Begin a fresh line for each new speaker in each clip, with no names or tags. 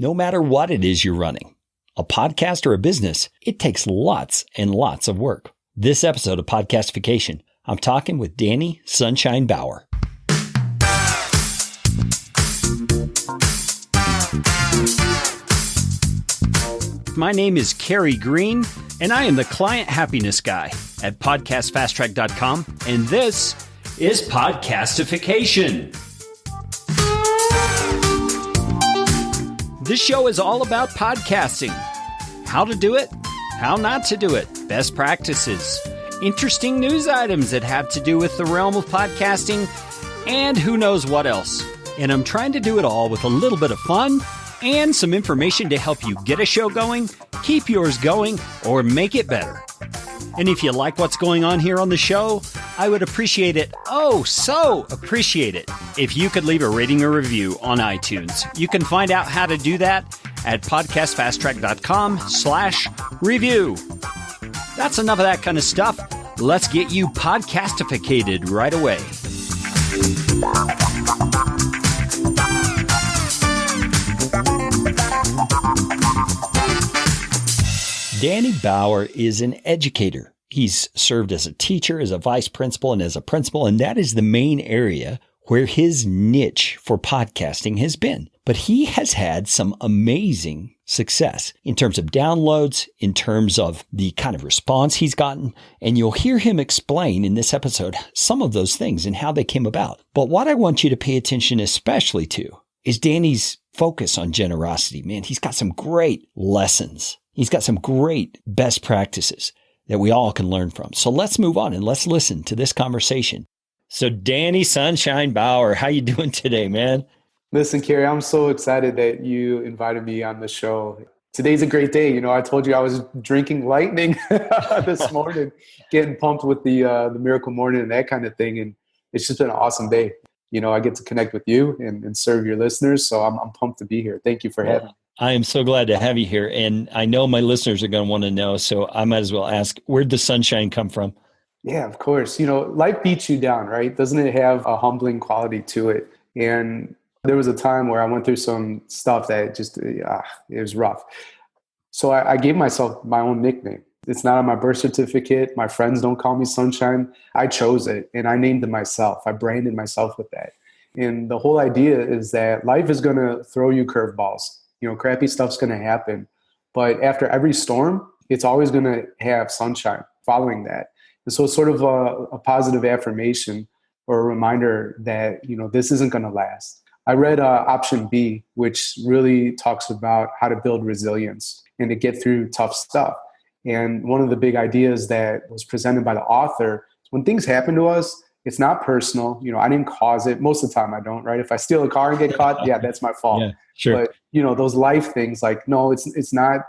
No matter what it is you're running, a podcast or a business, it takes lots and lots of work. This episode of Podcastification, I'm talking with Danny Sunshine Bauer. My name is Kerry Green, and I am the client happiness guy at podcastfasttrack.com, and this is Podcastification. This show is all about podcasting. How to do it, how not to do it, best practices, interesting news items that have to do with the realm of podcasting, and who knows what else. And I'm trying to do it all with a little bit of fun and some information to help you get a show going, keep yours going, or make it better. And if you like what's going on here on the show, I would appreciate it, so appreciate it, if you could leave a rating or review on iTunes. You can find out how to do that at podcastfasttrack.com/review. That's enough of that kind of stuff. Let's get you podcastificated right away. Danny Bauer is an educator. He's served as a teacher, as a vice principal, and as a principal, and that is the main area where his niche for podcasting has been. But he has had some amazing success in terms of downloads, in terms of the kind of response he's gotten, and you'll hear him explain in this episode some of those things and how they came about. But what I want you to pay attention especially to is Danny's focus on generosity. Man, he's got some great lessons. He's got some great best practices that we all can learn from. So let's move on and let's listen to this conversation. So Danny Sunshine Bauer, how you doing today, man?
Listen, Kerry, I'm so excited that you invited me on the show. Today's a great day. You know, I told you I was drinking lightning this morning, getting pumped with the Miracle Morning and that kind of thing. And it's just been an awesome day. You know, I get to connect with you and serve your listeners. So I'm pumped to be here. Thank you for having me.
I am so glad to have you here. And I know my listeners are going to want to know, so I might as well ask, where'd the sunshine come from?
Yeah, of course. You know, life beats you down, right? Doesn't it have a humbling quality to it? And there was a time where I went through some stuff that just, it was rough. So I gave myself my own nickname. It's not on my birth certificate. My friends don't call me Sunshine. I chose it and I named it myself. I branded myself with that. And the whole idea is that life is going to throw you curveballs. You know, crappy stuff's going to happen. But after every storm, it's always going to have sunshine following that. And so it's sort of a positive affirmation or a reminder that, you know, this isn't going to last. I read Option B, which really talks about how to build resilience and to get through tough stuff. And one of the big ideas that was presented by the author, when things happen to us, it's not personal. You know, I didn't cause it. Most of the time I don't, right? If I steal a car and get caught, yeah, that's my fault.
Yeah, sure.
But, you know, those life things like, no, it's not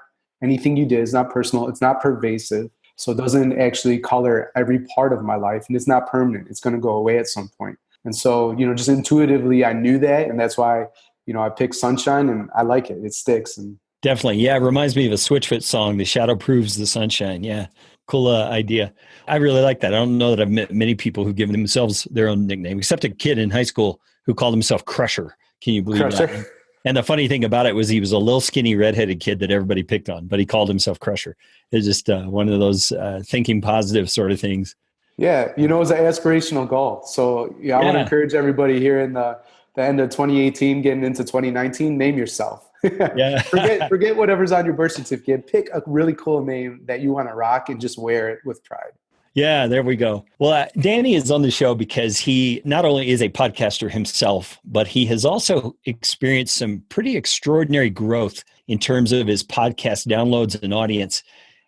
anything you did. It's not personal. It's not pervasive. So it doesn't actually color every part of my life. And it's not permanent. It's going to go away at some point. And so, you know, just intuitively, I knew that. And that's why, you know, I picked Sunshine and I like it. It sticks. And
definitely. Yeah. It reminds me of a Switchfoot song, The Shadow Proves the Sunshine. Yeah. Cool idea. I really like that. I don't know that I've met many people who've given themselves their own nickname, except a kid in high school who called himself Crusher. Can you believe
Crusher?
That? And the funny thing about it was he was a little skinny redheaded kid that everybody picked on, but he called himself Crusher. It's just one of those thinking positive sort of things.
Yeah. You know, it's an aspirational goal. So yeah, I want to encourage everybody here in the end of 2018, getting into 2019, name yourself.
Yeah.
forget whatever's on your birth certificate. Pick a really cool name that you want to rock and just wear it with pride.
Yeah, there we go. Well, Danny is on the show because he not only is a podcaster himself, but he has also experienced some pretty extraordinary growth in terms of his podcast downloads and audience.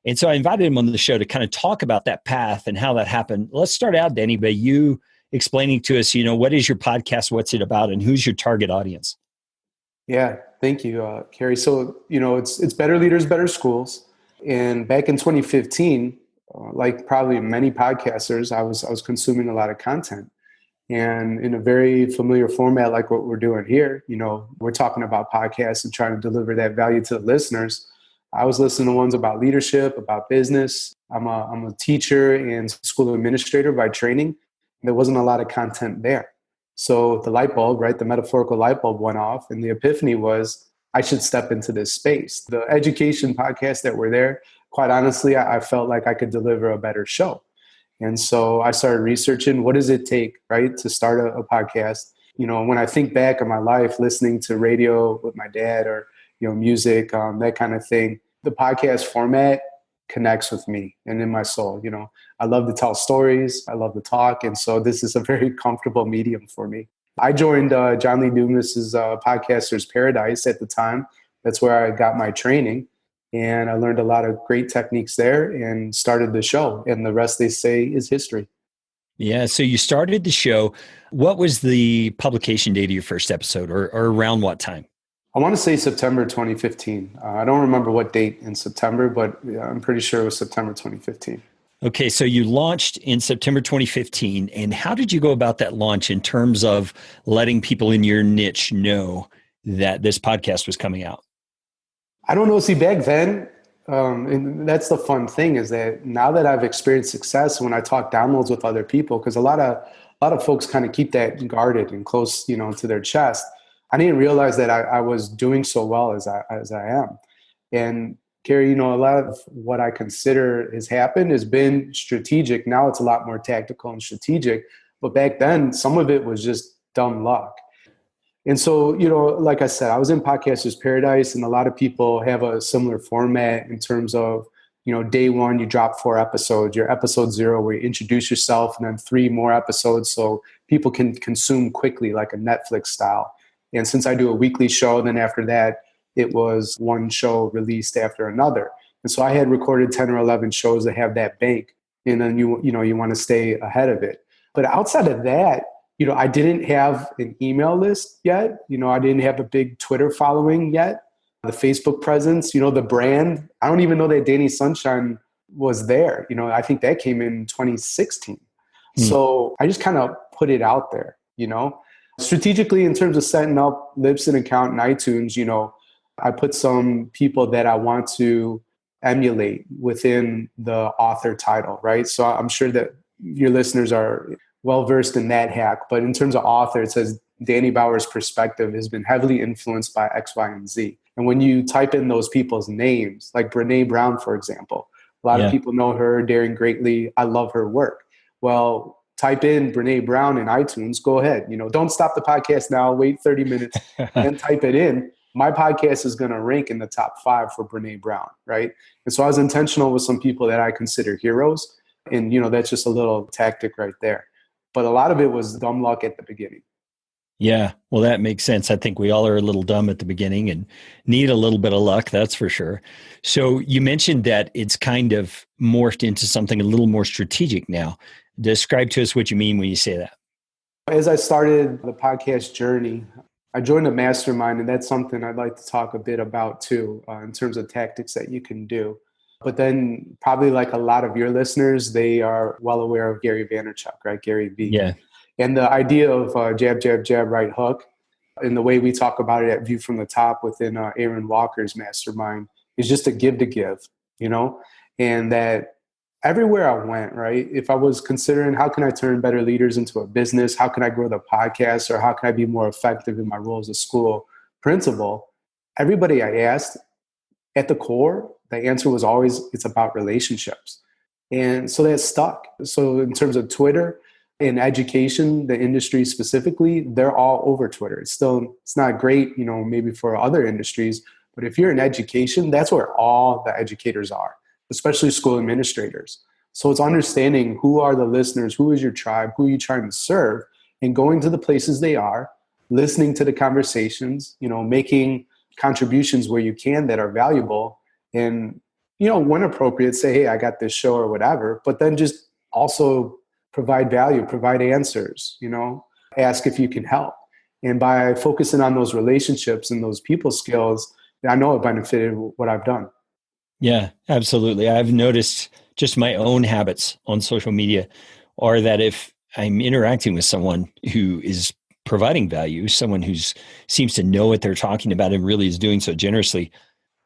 And so I invited him on the show to kind of talk about that path and how that happened. Let's start out, Danny, by you explaining to us, you know, what is your podcast, what's it about, and who's your target audience?
Yeah, thank you, Kerry. So, you know, it's Better Leaders, Better Schools. And back in 2015, like probably many podcasters, I was consuming a lot of content. And in a very familiar format like what we're doing here, you know, we're talking about podcasts and trying to deliver that value to the listeners. I was listening to ones about leadership, about business. I'm a teacher and school administrator by training. There wasn't a lot of content there. So the light bulb, right, the metaphorical light bulb went off, and the epiphany was I should step into this space. The education podcasts that were there, quite honestly, I felt like I could deliver a better show. And so I started researching, what does it take, right, to start a podcast? When I think back on my life, listening to radio with my dad or, music, that kind of thing, the podcast format connects with me and in my soul. I love to tell stories. I love to talk. And so this is a very comfortable medium for me. I joined John Lee Dumas's Podcaster's Paradise at the time. That's where I got my training. And I learned a lot of great techniques there and started the show. And the rest, they say, is history.
Yeah. So you started the show. What was the publication date of your first episode, or around what time?
I want to say September 2015. I don't remember what date in September, but I'm pretty sure it was September 2015.
Okay. So you launched in September 2015. And how did you go about that launch in terms of letting people in your niche know that this podcast was coming out?
I don't know. See, back then, and that's the fun thing, is that now that I've experienced success, when I talk downloads with other people, because a lot of folks kind of keep that guarded and close, to their chest. I didn't realize that I was doing so well as I am. And Gary, a lot of what I consider has happened has been strategic. Now it's a lot more tactical and strategic. But back then, some of it was just dumb luck. And so, like I said, I was in Podcaster's Paradise, and a lot of people have a similar format in terms of, day one, you drop 4 episodes, your episode 0, where you introduce yourself, and then 3 more episodes so people can consume quickly, like a Netflix style. And since I do a weekly show, then after that, it was one show released after another. And so I had recorded 10 or 11 shows that have that bank, and then you want to stay ahead of it. But outside of that, I didn't have an email list yet. I didn't have a big Twitter following yet. The Facebook presence, the brand. I don't even know that Danny Sunshine was there. I think that came in 2016. So I just kind of put it out there, Strategically, in terms of setting up Libsyn account in iTunes, I put some people that I want to emulate within the author title, right? So I'm sure that your listeners are well-versed in that hack. But in terms of author, it says Danny Bauer's perspective has been heavily influenced by X, Y, and Z. And when you type in those people's names, like Brené Brown, for example, a lot of people know her, daring greatly. I love her work. Well, type in Brené Brown in iTunes, go ahead. Don't stop the podcast now, wait 30 minutes and type it in. My podcast is going to rank in the top 5 for Brené Brown, right? And so I was intentional with some people that I consider heroes. And, that's just a little tactic right there. But a lot of it was dumb luck at the beginning.
Yeah, well, that makes sense. I think we all are a little dumb at the beginning and need a little bit of luck, that's for sure. So you mentioned that it's kind of morphed into something a little more strategic now. Describe to us what you mean when you say that.
As I started the podcast journey, I joined a mastermind, and that's something I'd like to talk a bit about too, in terms of tactics that you can do. But then probably like a lot of your listeners, they are well aware of Gary Vaynerchuk, right? Gary V.
Yeah.
And the idea of jab, jab, jab, right hook, and the way we talk about it at View from the Top within Aaron Walker's mastermind is just to give, and that everywhere I went, right? If I was considering how can I turn better leaders into a business, how can I grow the podcast, or how can I be more effective in my role as a school principal, everybody I asked, at the core, the answer was always, it's about relationships. And so that stuck. So in terms of Twitter and education, the industry specifically, they're all over Twitter. It's not great, maybe for other industries, but if you're in education, that's where all the educators are, especially school administrators. So it's understanding who are the listeners, who is your tribe, who are you trying to serve, and going to the places they are, listening to the conversations, making contributions where you can that are valuable, and when appropriate, say, hey, I got this show or whatever, but then just also provide value, provide answers, ask if you can help. And by focusing on those relationships and those people skills, I know it benefited what I've done.
Yeah, absolutely. I've noticed just my own habits on social media are that if I'm interacting with someone who is providing value, someone who seems to know what they're talking about and really is doing so generously,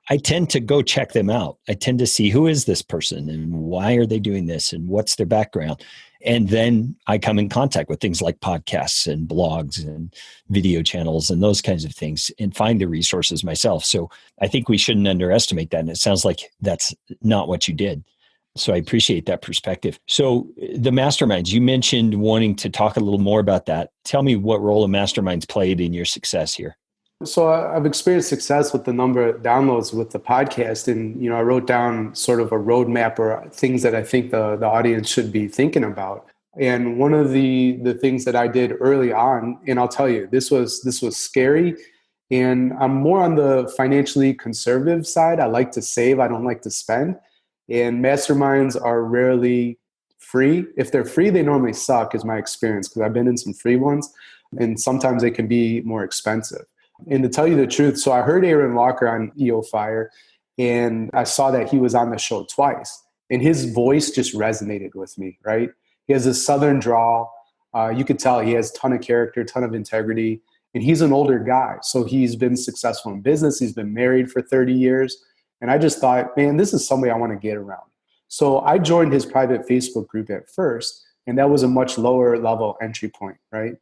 I tend to go check them out. I tend to see who is this person and why are they doing this and what's their background. And then I come in contact with things like podcasts and blogs and video channels and those kinds of things and find the resources myself. So I think we shouldn't underestimate that. And it sounds like that's not what you did. So I appreciate that perspective. So the masterminds, you mentioned wanting to talk a little more about that. Tell me what role the masterminds played in your success here.
So I've experienced success with the number of downloads with the podcast. And, I wrote down sort of a roadmap or things that I think the audience should be thinking about. And one of the things that I did early on, and I'll tell you, this was scary. And I'm more on the financially conservative side. I like to save. I don't like to spend. And masterminds are rarely free. If they're free, they normally suck, is my experience, because I've been in some free ones. And sometimes they can be more expensive. And to tell you the truth, so I heard Aaron Walker on EO Fire, and I saw that he was on the show twice. And his voice just resonated with me, right? He has a Southern drawl. You could tell he has a ton of character, ton of integrity. And he's an older guy. So he's been successful in business. He's been married for 30 years. And I just thought, man, this is somebody I want to get around. So I joined his private Facebook group at first. And that was a much lower level entry point, right?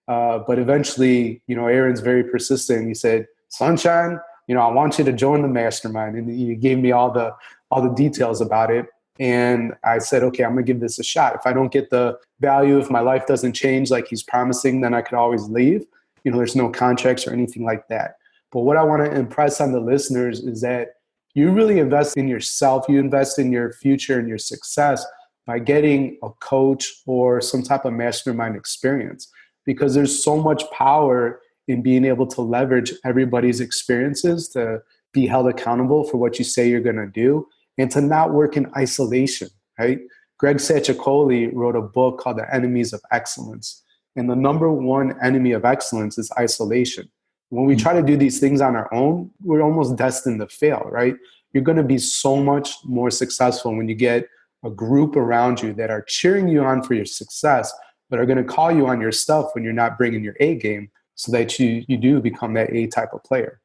But eventually, Aaron's very persistent. He said, Sunshine, I want you to join the mastermind. And he gave me all the details about it. And I said, okay, I'm going to give this a shot. If I don't get the value, if my life doesn't change like he's promising, then I could always leave. There's no contracts or anything like that. But what I want to impress on the listeners is that you really invest in yourself. You invest in your future and your success by getting a coach or some type of mastermind experience, because there's so much power in being able to leverage everybody's experiences to be held accountable for what you say you're going to do and to not work in isolation, right? Greg Sacicoli wrote a book called The Enemies of Excellence. And the number one enemy of excellence is isolation. When we try to do these things on our own, we're almost destined to fail, right? You're going to be so much more successful when you get a group around you that are cheering you on for your success, but are going to call you on your stuff when you're not bringing your A game, so that you do become that A type of player.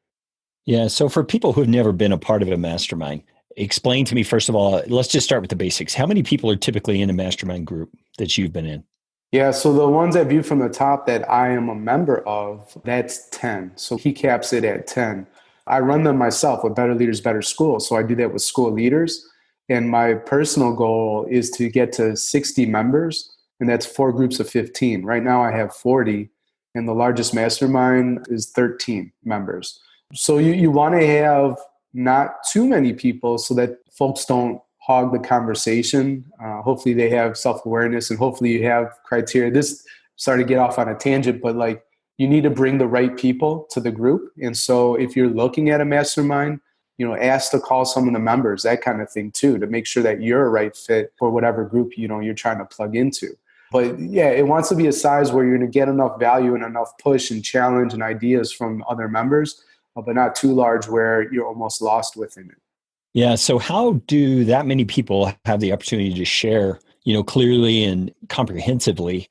Yeah. So for people who've never been a part of a mastermind, explain to me, first of all, let's just start with the basics. How many people are typically in a mastermind group that you've been in?
Yeah, so the ones I view from the top that I am a member of, that's 10. So he caps it at 10. I run them myself with Better Leaders, Better Schools. So I do that with school leaders. And my personal goal is to get to 60 members, and that's 4 groups of 15. Right now I have 40, and the largest mastermind is 13 members. So you want to have not too many people so that folks don't hog the conversation. Hopefully they have self-awareness, and hopefully you have criteria. This started to get off on a tangent, but you need to bring the right people to the group. And so if you're looking at a mastermind, ask to call some of the members, that kind of thing too, to make sure that you're a right fit for whatever group, you're trying to plug into. But yeah, it wants to be a size where you're going to get enough value and enough push and challenge and ideas from other members, but not too large where you're almost lost within it.
Yeah. So how do that many people have the opportunity to share, clearly and comprehensively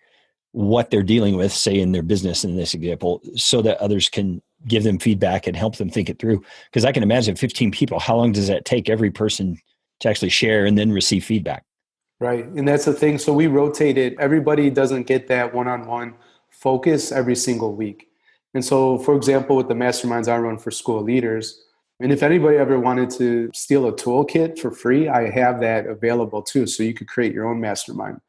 what they're dealing with, say in their business in this example, so that others can give them feedback and help them think it through? Because I can imagine 15 people, how long does that take every person to actually share and then receive feedback?
Right. And that's the thing. So we rotate it. Everybody doesn't get that one-on-one focus every single week. And so, for example, with the masterminds I run for school leaders, and if anybody ever wanted to steal a toolkit for free, I have that available too. So you could create your own mastermind.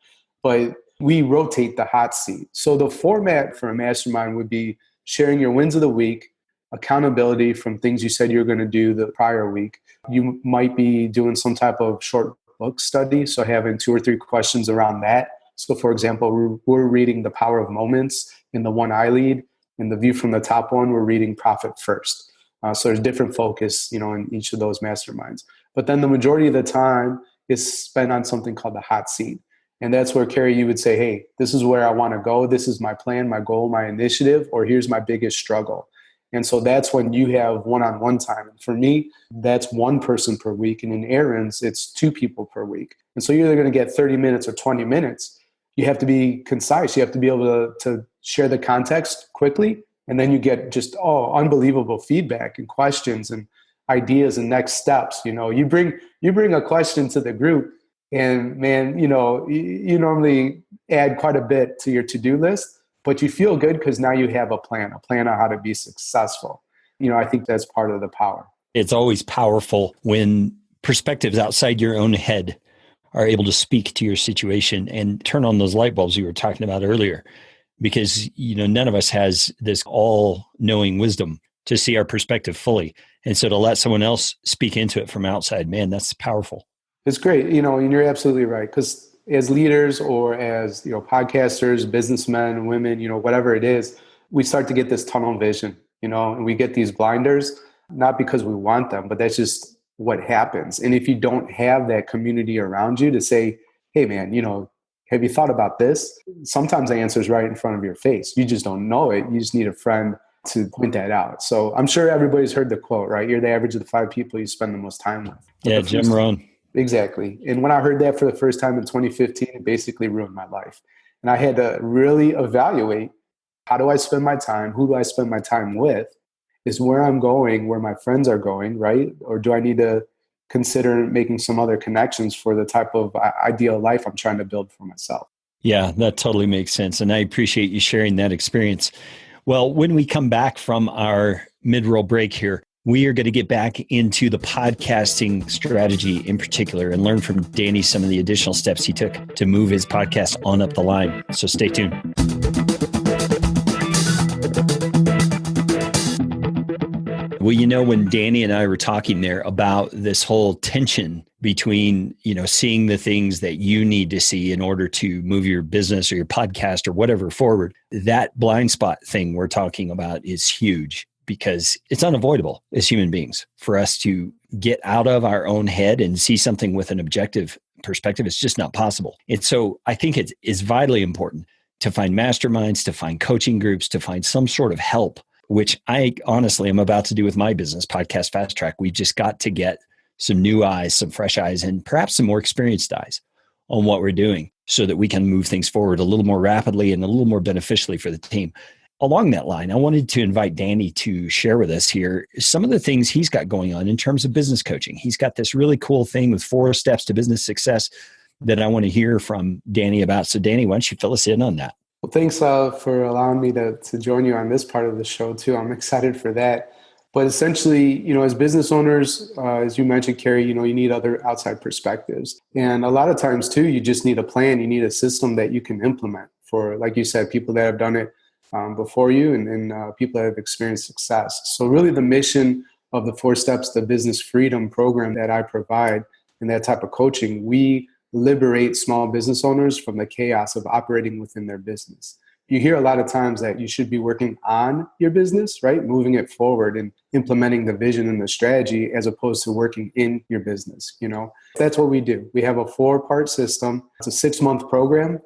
But we rotate the hot seat. So the format for a mastermind would be sharing your wins of the week, accountability from things you said you were going to do the prior week. You might be doing some type of short book study, so having 2 or 3 questions around that. So for example, we're reading The Power of Moments in the one I lead. In the View from the Top one, we're reading Profit First. So there's different focus, in each of those masterminds. But then the majority of the time is spent on something called the hot seat. And that's where, Carrie, you would say, hey, this is where I want to go. This is my plan, my goal, my initiative, or here's my biggest struggle. And so that's when you have one-on-one time. And for me, that's 1 person per week. And in Aaron's, it's 2 people per week. And so you're either going to get 30 minutes or 20 minutes. You have to be concise. You have to be able to share the context quickly. And then you get just, unbelievable feedback and questions. And ideas and next steps. You bring a question to the group, and man, you normally add quite a bit to your to-do list, but you feel good because now you have a plan on how to be successful. I think that's part of the power.
It's always powerful when perspectives outside your own head are able to speak to your situation and turn on those light bulbs you were talking about earlier, because none of us has this all-knowing wisdom to see our perspective fully. And so to let someone else speak into it from outside, man, that's powerful.
It's great, and you're absolutely right. Because as leaders or as podcasters, businessmen, women, whatever it is, we start to get this tunnel vision, and we get these blinders, not because we want them, but that's just what happens. And if you don't have that community around you to say, hey, man, have you thought about this? Sometimes the answer is right in front of your face. You just don't know it. You just need a friend to point that out. So I'm sure everybody's heard the quote, right? You're the average of the 5 people you spend the most time with.
Yeah, Jim Rohn.
Exactly. And when I heard that for the first time in 2015, it basically ruined my life. And I had to really evaluate, how do I spend my time? Who do I spend my time with? Is where I'm going, where my friends are going, right? Or do I need to consider making some other connections for the type of ideal life I'm trying to build for myself?
Yeah, that totally makes sense. And I appreciate you sharing that experience. Well, when we come back from our mid-roll break here, we are going to get back into the podcasting strategy in particular and learn from Danny some of the additional steps he took to move his podcast on up the line. So stay tuned. Well, when Danny and I were talking there about this whole tension between, seeing the things that you need to see in order to move your business or your podcast or whatever forward, that blind spot thing we're talking about is huge, because it's unavoidable as human beings for us to get out of our own head and see something with an objective perspective. It's just not possible. And so I think it is vitally important to find masterminds, to find coaching groups, to find some sort of help, which I honestly am about to do with my business, Podcast Fast Track. We've just got to get some new eyes, some fresh eyes, and perhaps some more experienced eyes on what we're doing so that we can move things forward a little more rapidly and a little more beneficially for the team. Along that line, I wanted to invite Danny to share with us here some of the things he's got going on in terms of business coaching. He's got this really cool thing with 4 steps to business success that I want to hear from Danny about. So Danny, why don't you fill us in on that?
Well, thanks for allowing me to join you on this part of the show too. I'm excited for that. But essentially, as business owners, as you mentioned, Carrie, you need other outside perspectives. And a lot of times too, you just need a plan. You need a system that you can implement for, like you said, people that have done it before you and people that have experienced success. So really the mission of the 4 Steps to Business Freedom program that I provide and that type of coaching, we liberate small business owners from the chaos of operating within their business. You hear a lot of times that you should be working on your business, right? Moving it forward and implementing the vision and the strategy as opposed to working in your business. That's what we do. We have a 4-part system. It's a 6-month program.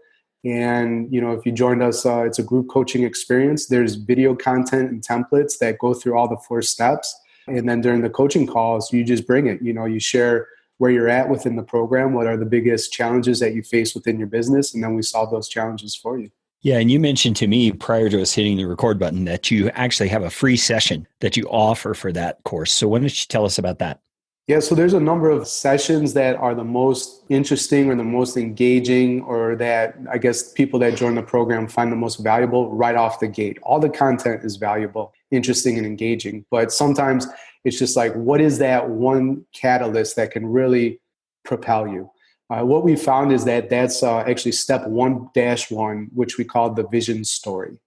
And, if you joined us, it's a group coaching experience. There's video content and templates that go through all the 4 steps. And then during the coaching calls, you just bring it. You share where you're at within the program, what are the biggest challenges that you face within your business, and then we solve those challenges for you.
Yeah, and you mentioned to me prior to us hitting the record button that you actually have a free session that you offer for that course. So why don't you tell us about that?
Yeah, so there's a number of sessions that are the most interesting or the most engaging, or that I guess people that join the program find the most valuable right off the gate. All the content is valuable, interesting, and engaging. But sometimes it's just like, what is that one catalyst that can really propel you? What we found is that that's actually step 1-1, which we call the vision story.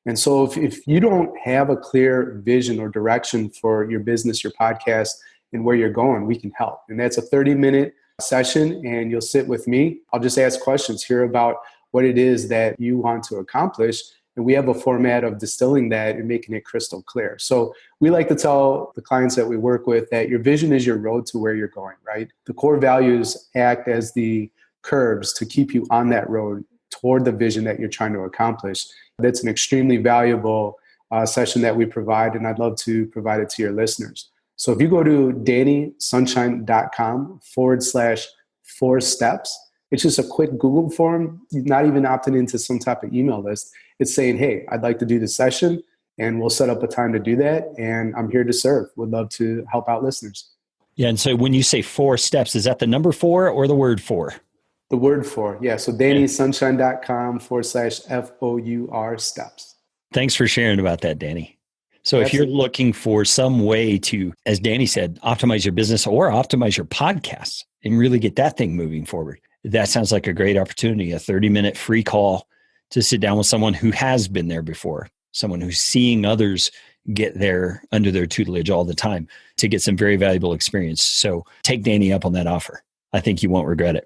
And so if you don't have a clear vision or direction for your business, your podcast, and where you're going, we can help. And that's a 30-minute session, and you'll sit with me. I'll just ask questions, hear about what it is that you want to accomplish. And we have a format of distilling that and making it crystal clear. So we like to tell the clients that we work with that your vision is your road to where you're going, right? The core values act as the curbs to keep you on that road toward the vision that you're trying to accomplish. That's an extremely valuable session that we provide, and I'd love to provide it to your listeners. So if you go to DannySunshine.com/4 steps, it's just a quick Google form, not even opting into some type of email list. It's saying, hey, I'd like to do this session. and we'll set up a time to do that. And I'm here to serve. Would love to help out listeners.
Yeah. And so when you say 4 steps, is that the number 4 or the word 4?
The word 4. Yeah. So DannySunshine.com/FOUR steps.
Thanks for sharing about that, Danny. So if you're looking for some way to, as Danny said, optimize your business or optimize your podcast and really get that thing moving forward, that sounds like a great opportunity, a 30-minute free call to sit down with someone who has been there before, someone who's seeing others get there under their tutelage all the time to get some very valuable experience. So take Danny up on that offer. I think you won't regret it.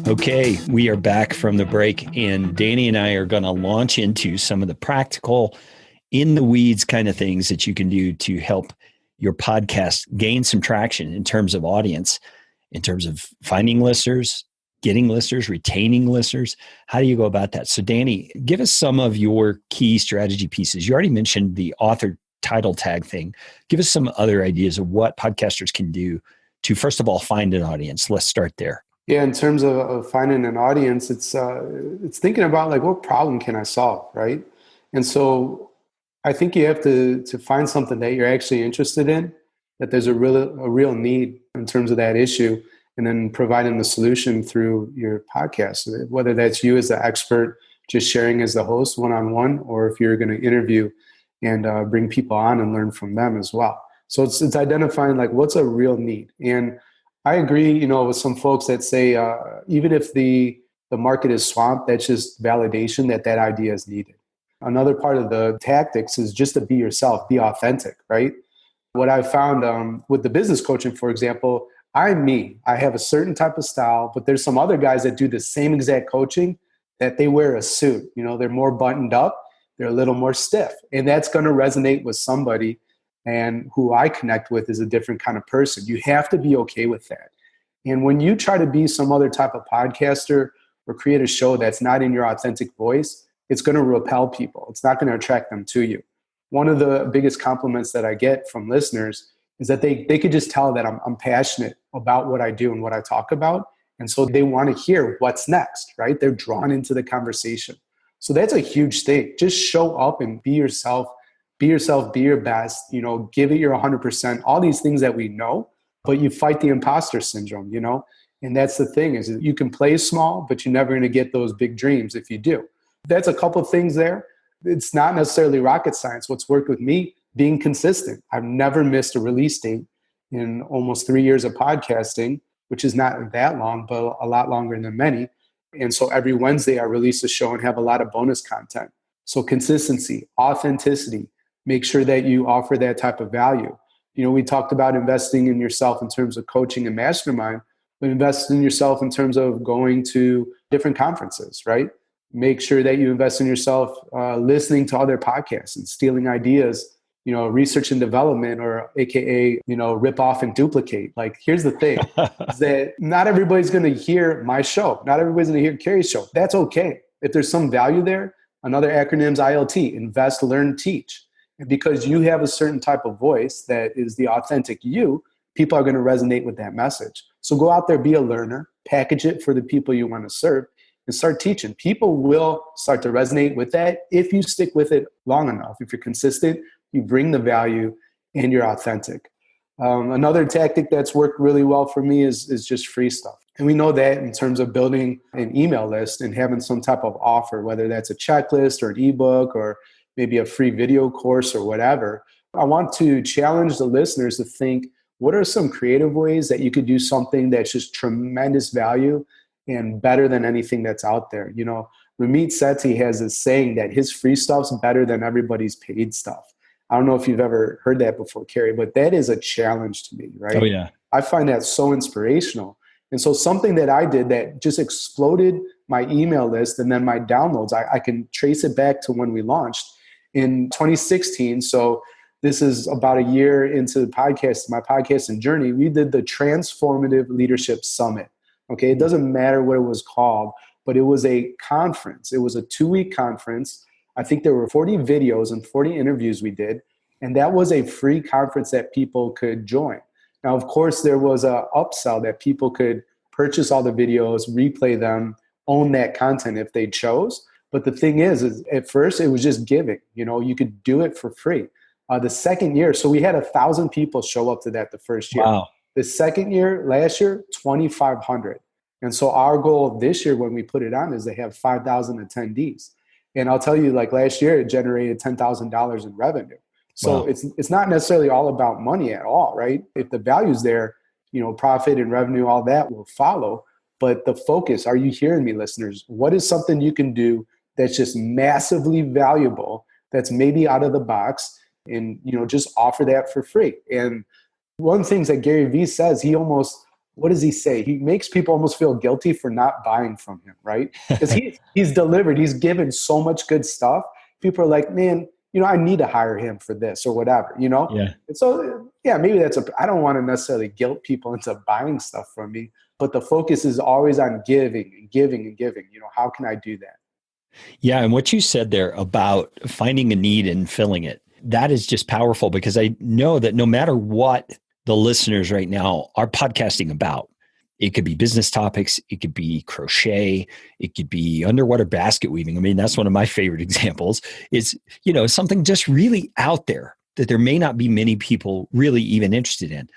Okay, we are back from the break, and Danny and I are going to launch into some of the practical, in the weeds kind of things that you can do to help your podcast gain some traction in terms of audience, in terms of finding listeners, getting listeners, retaining listeners. How do you go about that? So Danny, give us some of your key strategy pieces. You already mentioned the author title tag thing. Give us some other ideas of what podcasters can do to, first of all, find an audience. Let's start there.
Yeah, in terms of finding an audience, it's thinking about like, what problem can I solve, right? And so I think you have to find something that you're actually interested in, that there's a real need in terms of that issue, and then providing the solution through your podcast, whether that's you as the expert just sharing as the host one-on-one, or if you're going to interview and bring people on and learn from them as well. So it's identifying like what's a real need. And I agree, with some folks that say even if the market is swamped, that's just validation that idea is needed. Another part of the tactics is just to be yourself, be authentic, right? What I found with the business coaching, for example, I'm me. I have a certain type of style, but there's some other guys that do the same exact coaching that they wear a suit. They're more buttoned up, they're a little more stiff, and that's going to resonate with somebody. And who I connect with is a different kind of person. You have to be okay with that. And when you try to be some other type of podcaster or create a show that's not in your authentic voice, it's going to repel people. It's not going to attract them to you. One of the biggest compliments that I get from listeners is that they could just tell that I'm passionate about what I do and what I talk about. And so they want to hear what's next, right? They're drawn into the conversation. So that's a huge thing. Just show up and be yourself. Be yourself, be your best, give it your 100%, all these things that we know, but you fight the imposter syndrome, and that's the thing is that you can play small, but you're never going to get those big dreams if you do. That's a couple of things there. It's not necessarily rocket science. What's worked with me, being consistent. I've never missed a release date in almost 3 years of podcasting, which is not that long, but a lot longer than many. And so every Wednesday I release a show and have a lot of bonus content. So consistency, authenticity, make sure that you offer that type of value. We talked about investing in yourself in terms of coaching and mastermind, but invest in yourself in terms of going to different conferences, right? Make sure that you invest in yourself, listening to other podcasts and stealing ideas, research and development, or AKA, rip off and duplicate. Like, here's the thing is that not everybody's going to hear my show. Not everybody's going to hear Carrie's show. That's okay. If there's some value there, another acronym is ILT, invest, learn, teach. And because you have a certain type of voice that is the authentic you, people are going to resonate with that message. So go out there, be a learner, package it for the people you want to serve, and start teaching. People will start to resonate with that if you stick with it long enough. If you're consistent, you bring the value, and you're authentic. Another tactic that's worked really well for me is just free stuff. And we know that in terms of building an email list and having some type of offer, whether that's a checklist or an ebook or maybe a free video course or whatever. I want to challenge the listeners to think, what are some creative ways that you could do something that's just tremendous value and better than anything that's out there? Ramit Sethi has this saying that his free stuff's better than everybody's paid stuff. I don't know if you've ever heard that before, Carrie, but that is a challenge to me, right?
Oh, yeah.
I find that so inspirational. And so something that I did that just exploded my email list and then my downloads, I can trace it back to when we launched in 2016. So this is about a year into the podcast, my podcasting journey. We did the Transformative Leadership Summit. Okay. It doesn't matter what it was called, but it was a conference. It was a 2-week conference. I think there were 40 videos and 40 interviews we did. And that was a free conference that people could join. Now, of course, there was a upsell that people could purchase all the videos, replay them, own that content if they chose. But the thing is at first it was just giving. You could do it for free. The second year, so we had 1,000 people show up to that the first year.
Wow.
The second year, last year, 2,500. And so our goal this year when we put it on is to have 5,000 attendees. And I'll tell you, like last year, it generated $10,000 in revenue. So
Wow.
it's not necessarily all about money at all, right? If the value's there, profit and revenue, all that will follow. But the focus, are you hearing me, listeners? What is something you can do that's just massively valuable, that's maybe out of the box, and just offer that for free? And one of the things that Gary Vee says, what does he say? He makes people almost feel guilty for not buying from him, right? Because he's delivered, he's given so much good stuff. People are like, man, I need to hire him for this or whatever,
Yeah.
And so, yeah, maybe I don't want to necessarily guilt people into buying stuff from me, but the focus is always on giving and giving and giving. How can I do that?
Yeah. And what you said there about finding a need and filling it, that is just powerful, because I know that no matter what the listeners right now are podcasting about, it could be business topics, it could be crochet, it could be underwater basket weaving. I mean, that's one of my favorite examples. Is, something just really out there that there may not be many people really even interested in.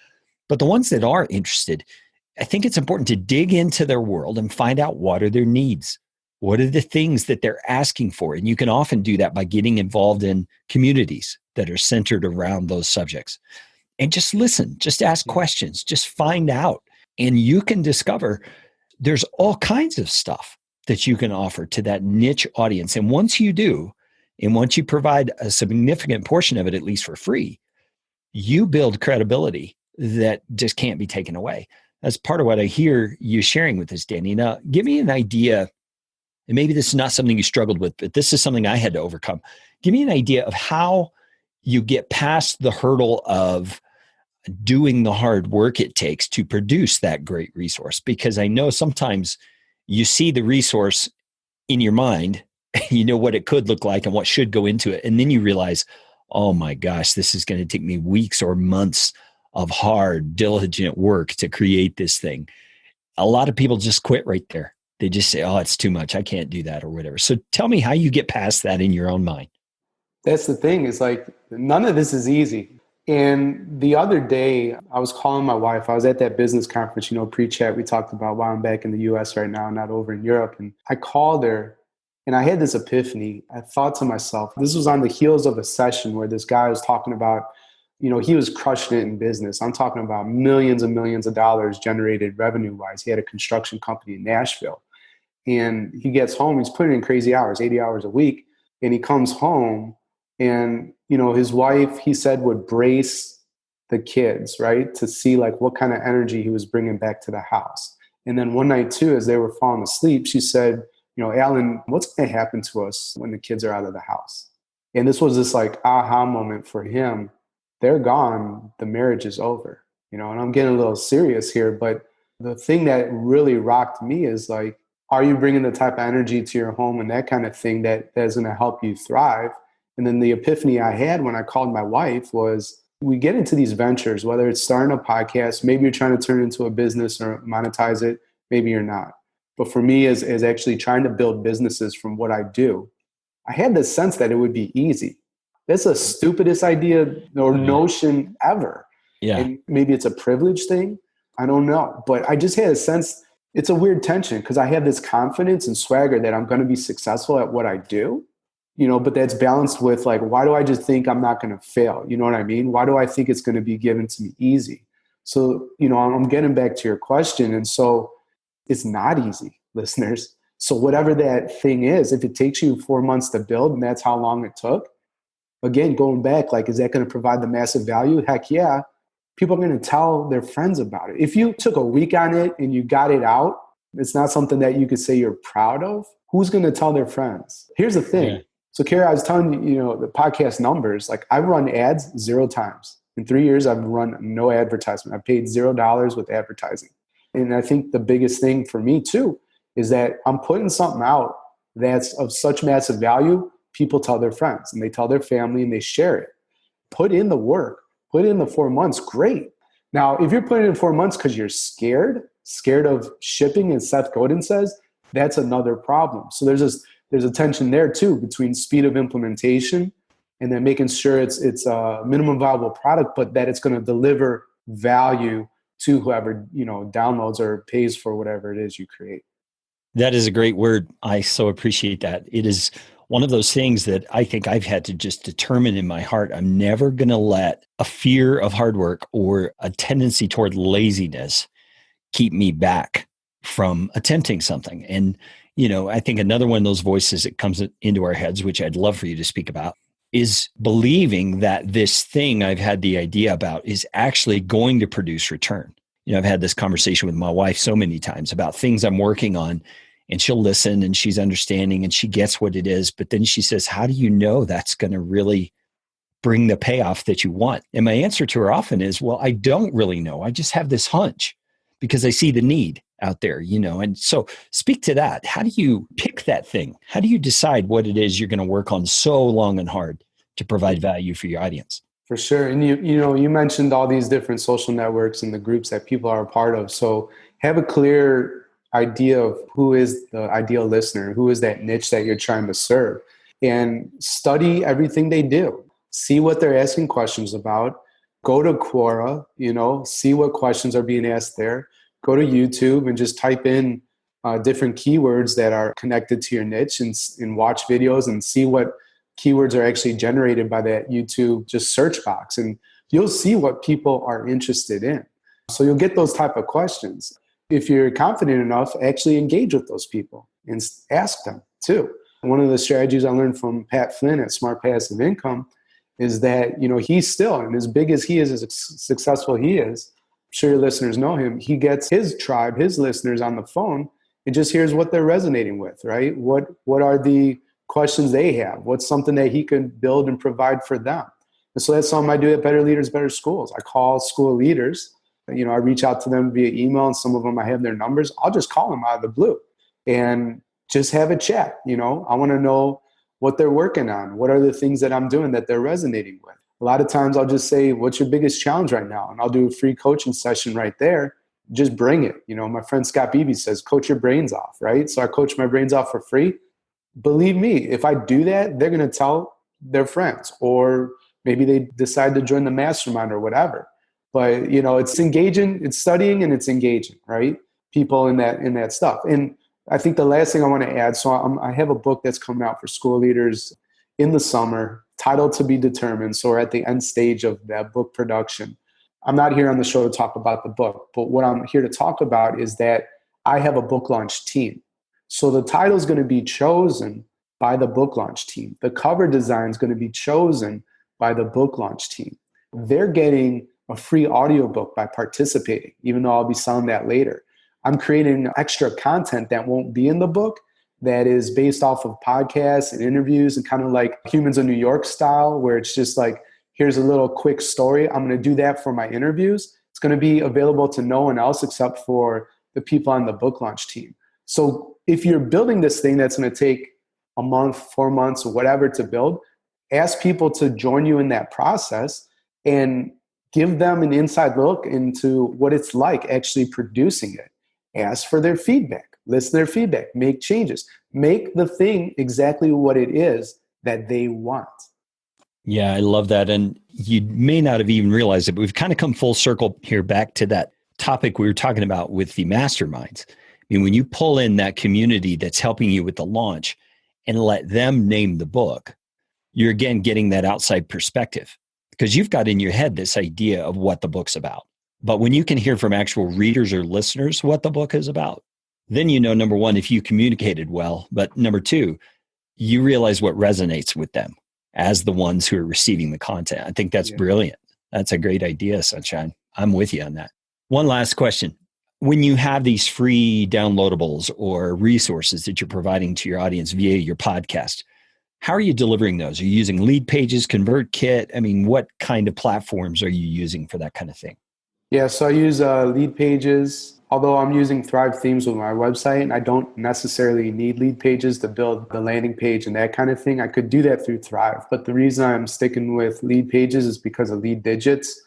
But the ones that are interested, I think it's important to dig into their world and find out what are their needs. What are the things that they're asking for? And you can often do that by getting involved in communities that are centered around those subjects. And just listen, just ask questions, just find out. And you can discover there's all kinds of stuff that you can offer to that niche audience. And once you do, and once you provide a significant portion of it, at least for free, you build credibility that just can't be taken away. That's part of what I hear you sharing with us, Danny. Now, give me an idea, and maybe this is not something you struggled with, but this is something I had to overcome. Give me an idea of how you get past the hurdle of doing the hard work it takes to produce that great resource. Because I know sometimes you see the resource in your mind, you know what it could look like and what should go into it. And then you realize, oh my gosh, this is going to take me weeks or months of hard, diligent work to create this thing. A lot of people just quit right there. They just say, oh, it's too much. I can't do that or whatever. So tell me how you get past that in your own mind.
That's the thing. It's like, none of this is easy. And the other day, I was calling my wife. I was at that business conference, pre-chat we talked about, why I'm back in the US right now, not over in Europe. And I called her and I had this epiphany. I thought to myself, this was on the heels of a session where this guy was talking about, he was crushing it in business. I'm talking about millions and millions of dollars generated revenue-wise. He had a construction company in Nashville. And he gets home, he's putting in crazy hours, 80 hours a week. And he comes home and, his wife, he said, would brace the kids, right? To see like what kind of energy he was bringing back to the house. And then one night too, as they were falling asleep, she said, Alan, what's going to happen to us when the kids are out of the house? And this was this like aha moment for him. They're gone. The marriage is over, and I'm getting a little serious here, but the thing that really rocked me is like, are you bringing the type of energy to your home and that kind of thing that is going to help you thrive? And then the epiphany I had when I called my wife was, we get into these ventures, whether it's starting a podcast, maybe you're trying to turn it into a business or monetize it, maybe you're not. But for me, as actually trying to build businesses from what I do, I had this sense that it would be easy. That's the stupidest idea or notion ever.
Yeah.
And maybe it's a privilege thing. I don't know. But I just had a sense, it's a weird tension because I have this confidence and swagger that I'm going to be successful at what I do. But that's balanced with like, why do I just think I'm not going to fail? You know what I mean? Why do I think it's going to be given to me easy? So, I'm getting back to your question. And so it's not easy, listeners. So whatever that thing is, if it takes you 4 months to build and that's how long it took, again, going back, like, is that going to provide the massive value? Heck yeah. People are going to tell their friends about it. If you took a week on it and you got it out, it's not something that you could say you're proud of. Who's going to tell their friends? Here's the thing. Yeah. So, Kara, I was telling you, the podcast numbers, like I've run ads 0 times. In 3 years, I've run no advertisement. I paid $0 with advertising. And I think the biggest thing for me too is that I'm putting something out that's of such massive value. People tell their friends and they tell their family and they share it. Put in the work, put in the 4 months. Great. Now, if you're putting in 4 months because you're scared, scared of shipping, as Seth Godin says, that's another problem. So there's a tension there too between speed of implementation and then making sure it's a minimum viable product, but that it's going to deliver value to whoever, downloads or pays for whatever it is you create.
That is a great word. I so appreciate that. It is one of those things that I think I've had to just determine in my heart. I'm never going to let a fear of hard work or a tendency toward laziness keep me back from attempting something. And, I think another one of those voices that comes into our heads, which I'd love for you to speak about, is believing that this thing I've had the idea about is actually going to produce return. I've had this conversation with my wife so many times about things I'm working on, and she'll listen and she's understanding and she gets what it is. But then she says, how do you know that's going to really bring the payoff that you want? And my answer to her often is, well, I don't really know. I just have this hunch because I see the need out there, And so speak to that. How do you pick that thing? How do you decide what it is you're going to work on so long and hard to provide value for your audience?
For sure. And you mentioned all these different social networks and the groups that people are a part of. So have a clear idea of who is the ideal listener, who is that niche that you're trying to serve, and study everything they do. See what they're asking questions about. Go to Quora, see what questions are being asked there. Go to YouTube and just type in different keywords that are connected to your niche and watch videos and see what keywords are actually generated by that YouTube just search box. And you'll see what people are interested in. So you'll get those type of questions. If you're confident enough, actually engage with those people and ask them too. One of the strategies I learned from Pat Flynn at Smart Passive Income is that, he's still, and as big as he is, as successful he is, I'm sure your listeners know him, he gets his tribe, his listeners on the phone and just hears what they're resonating with, right? What are the questions they have? What's something that he can build and provide for them? And so that's something I do at Better Leaders, Better Schools. I call school leaders. I reach out to them via email, and some of them I have their numbers. I'll just call them out of the blue and just have a chat. I want to know what they're working on. What are the things that I'm doing that they're resonating with? A lot of times I'll just say, what's your biggest challenge right now? And I'll do a free coaching session right there. Just bring it. My friend Scott Beebe says, coach your brains off, right? So I coach my brains off for free. Believe me, if I do that, they're going to tell their friends, or maybe they decide to join the mastermind or whatever. But, it's engaging, it's studying, and it's engaging, right? People in that stuff. And I think the last thing I want to add, so I have a book that's coming out for school leaders in the summer, titled To Be Determined. So we're at the end stage of that book production. I'm not here on the show to talk about the book, but what I'm here to talk about is that I have a book launch team. So the title is going to be chosen by the book launch team. The cover design is going to be chosen by the book launch team. They're getting a free audiobook by participating, even though I'll be selling that later. I'm creating extra content that won't be in the book, that is based off of podcasts and interviews and kind of like Humans of New York style, where it's just like, here's a little quick story. I'm going to do that for my interviews. It's going to be available to no one else except for the people on the book launch team. So if you're building this thing that's going to take a month, 4 months, or whatever to build, ask people to join you in that process and give them an inside look into what it's like actually producing it. Ask for their feedback, listen to their feedback, make changes, make the thing exactly what it is that they want.
Yeah, I love that. And you may not have even realized it, but we've kind of come full circle here back to that topic we were talking about with the masterminds. I mean, when you pull in that community that's helping you with the launch and let them name the book, you're again getting that outside perspective, because you've got in your head this idea of what the book's about. But when you can hear from actual readers or listeners what the book is about, then number one, if you communicated well, but number two, you realize what resonates with them as the ones who are receiving the content. I think that's brilliant. That's a great idea, Sunshine. I'm with you on that. One last question. When you have these free downloadables or resources that you're providing to your audience via your podcast, how are you delivering those? Are you using Lead Pages, ConvertKit? I mean, what kind of platforms are you using for that kind of thing?
Yeah, so I use Lead Pages, although I'm using Thrive themes with my website, and I don't necessarily need Lead Pages to build the landing page and that kind of thing. I could do that through Thrive, but the reason I'm sticking with Lead Pages is because of lead digits,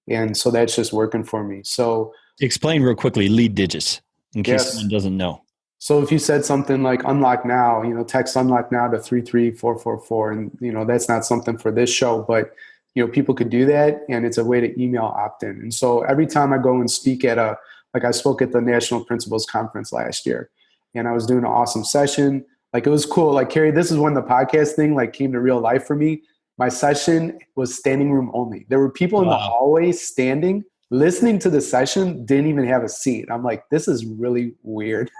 and so that's just working for me. So
Explain real quickly lead digits in case
Yes.
someone doesn't know.
So if you said something like unlock now, text unlock now to 33444, and that's not something for this show, but people could do that, and it's a way to email opt-in. And so every time I go and speak like I spoke at the National Principals Conference last year, and I was doing an awesome session. Like it was cool. Like Carrie, this is when the podcast thing like came to real life for me. My session was standing room only. There were people in the hallway standing, listening to the session, didn't even have a seat. I'm like, this is really weird.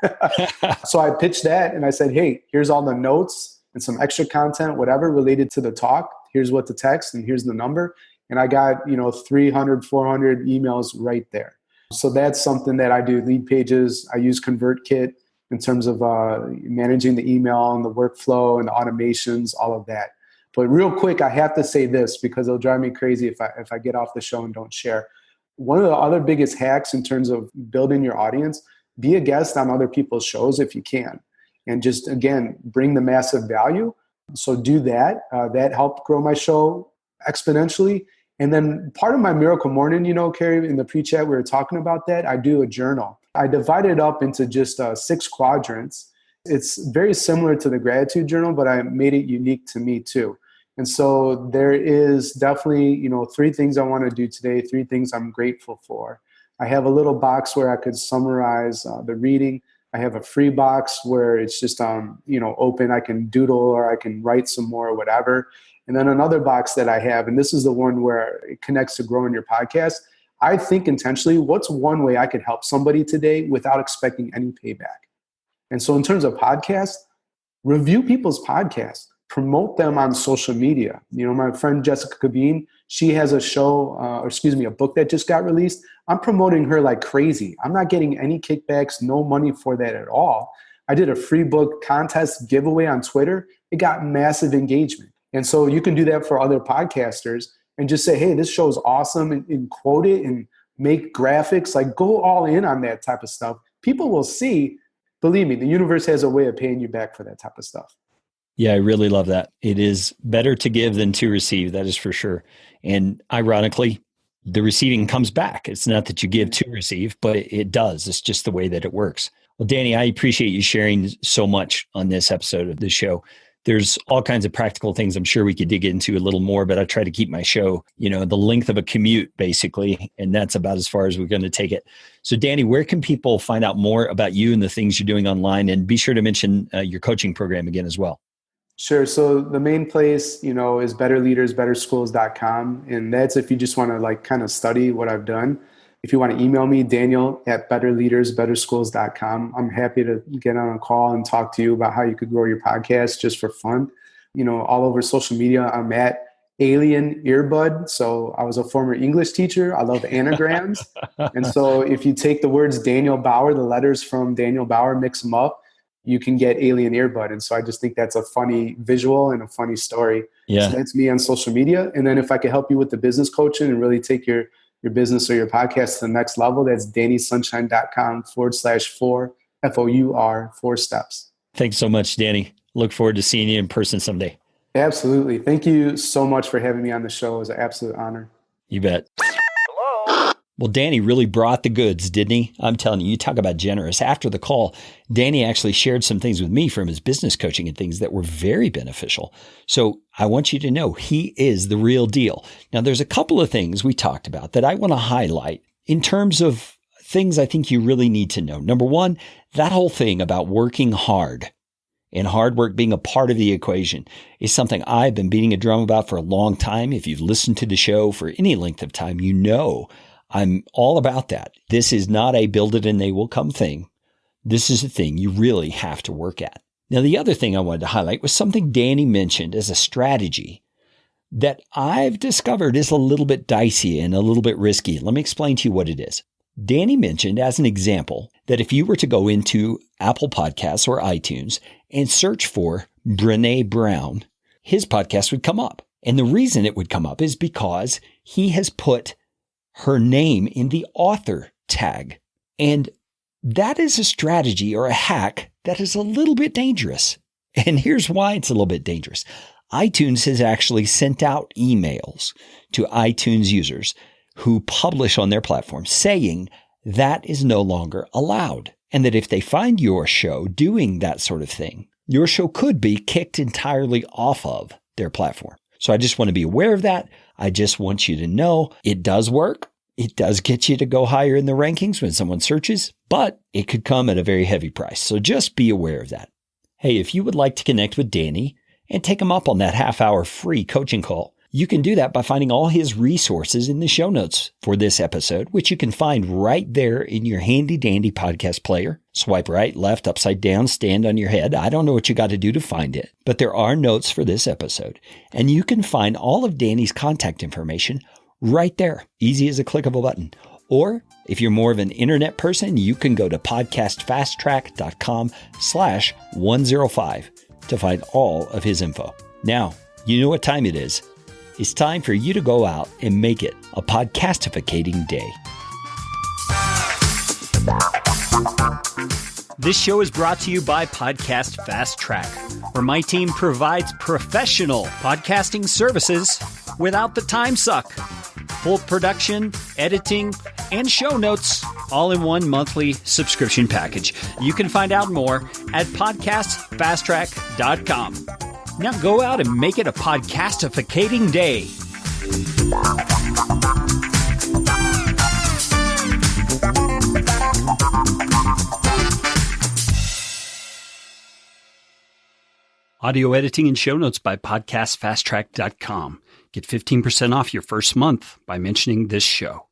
So I pitched that and I said, hey, here's all the notes and some extra content, whatever related to the talk. Here's what to text and here's the number. And I got, 300, 400 emails right there. So that's something that I do. Lead pages. I use ConvertKit in terms of managing the email and the workflow and the automations, all of that. But real quick, I have to say this because it'll drive me crazy if I get off the show and don't share. One of the other biggest hacks in terms of building your audience, be a guest on other people's shows if you can. And just, again, bring the massive value. So do that. That helped grow my show exponentially. And then part of my Miracle Morning, Carrie, in the pre-chat, we were talking about that. I do a journal. I divide it up into just 6 quadrants. It's very similar to the gratitude journal, but I made it unique to me too. And so there is definitely, 3 things I want to do today, 3 things I'm grateful for. I have a little box where I could summarize the reading. I have a free box where it's just, open. I can doodle or I can write some more or whatever. And then another box that I have, and this is the one where it connects to growing your podcast. I think intentionally, what's one way I could help somebody today without expecting any payback? And so in terms of podcasts, review people's podcasts. Promote them on social media. My friend Jessica Cabine, she has a show, a book that just got released. I'm promoting her like crazy. I'm not getting any kickbacks, no money for that at all. I did a free book contest giveaway on Twitter. It got massive engagement. And so you can do that for other podcasters and just say, hey, this show is awesome, and quote it and make graphics, like go all in on that type of stuff. People will see, believe me, the universe has a way of paying you back for that type of stuff.
Yeah, I really love that. It is better to give than to receive. That is for sure. And ironically, the receiving comes back. It's not that you give to receive, but it does. It's just the way that it works. Well, Danny, I appreciate you sharing so much on this episode of the show. There's all kinds of practical things I'm sure we could dig into a little more, but I try to keep my show, the length of a commute, basically. And that's about as far as we're going to take it. So Danny, where can people find out more about you and the things you're doing online? And be sure to mention your coaching program again as well.
Sure. So the main place, is betterleadersbetterschools.com. And that's if you just want to kind of study what I've done. If you want to email me, Daniel@betterleadersbetterschools.com. I'm happy to get on a call and talk to you about how you could grow your podcast just for fun. All over social media, I'm at Alien Earbud. So I was a former English teacher. I love anagrams. And so if you take the words Daniel Bauer, the letters from Daniel Bauer, mix them up, you can get Alien Earbud. And so I just think that's a funny visual and a funny story.
Yeah.
So that's me on social media. And then if I could help you with the business coaching and really take your business or your podcast to the next level, that's DannySunshine.com/4 steps.
Thanks so much, Danny. Look forward to seeing you in person someday.
Absolutely. Thank you so much for having me on the show. It was an absolute honor.
You bet. Well, Danny really brought the goods, didn't he? I'm telling you, you talk about generous. After the call, Danny actually shared some things with me from his business coaching and things that were very beneficial. So I want you to know he is the real deal. Now, there's a couple of things we talked about that I want to highlight in terms of things I think you really need to know. Number one, that whole thing about working hard and hard work being a part of the equation is something I've been beating a drum about for a long time. If you've listened to the show for any length of time, you know I'm all about that. This is not a build it and they will come thing. This is a thing you really have to work at. Now, the other thing I wanted to highlight was something Danny mentioned as a strategy that I've discovered is a little bit dicey and a little bit risky. Let me explain to you what it is. Danny mentioned as an example that if you were to go into Apple Podcasts or iTunes and search for Brené Brown, his podcast would come up. And the reason it would come up is because he has put her name in the author tag. And that is a strategy or a hack that is a little bit dangerous. And here's why it's a little bit dangerous. iTunes has actually sent out emails to iTunes users who publish on their platform saying that is no longer allowed. And that if they find your show doing that sort of thing, your show could be kicked entirely off of their platform. So I just want to be aware of that. I just want you to know it does work. It does get you to go higher in the rankings when someone searches, but it could come at a very heavy price. So just be aware of that. Hey, if you would like to connect with Danny and take him up on that half-hour free coaching call, you can do that by finding all his resources in the show notes for this episode, which you can find right there in your handy-dandy podcast player. Swipe right, left, upside down, stand on your head. I don't know what you got to do to find it, but there are notes for this episode. And you can find all of Danny's contact information right there, easy as a click of a button. Or if you're more of an internet person, you can go to podcastfasttrack.com/105 to find all of his info. Now, you know what time it is. It's time for you to go out and make it a podcastificating day. This show is brought to you by Podcast Fast Track, where my team provides professional podcasting services without the time suck. Full production, editing, and show notes all in one monthly subscription package. You can find out more at podcastfasttrack.com. Now go out and make it a podcastificating day. Audio editing and show notes by podcastfasttrack.com. Get 15% off your first month by mentioning this show.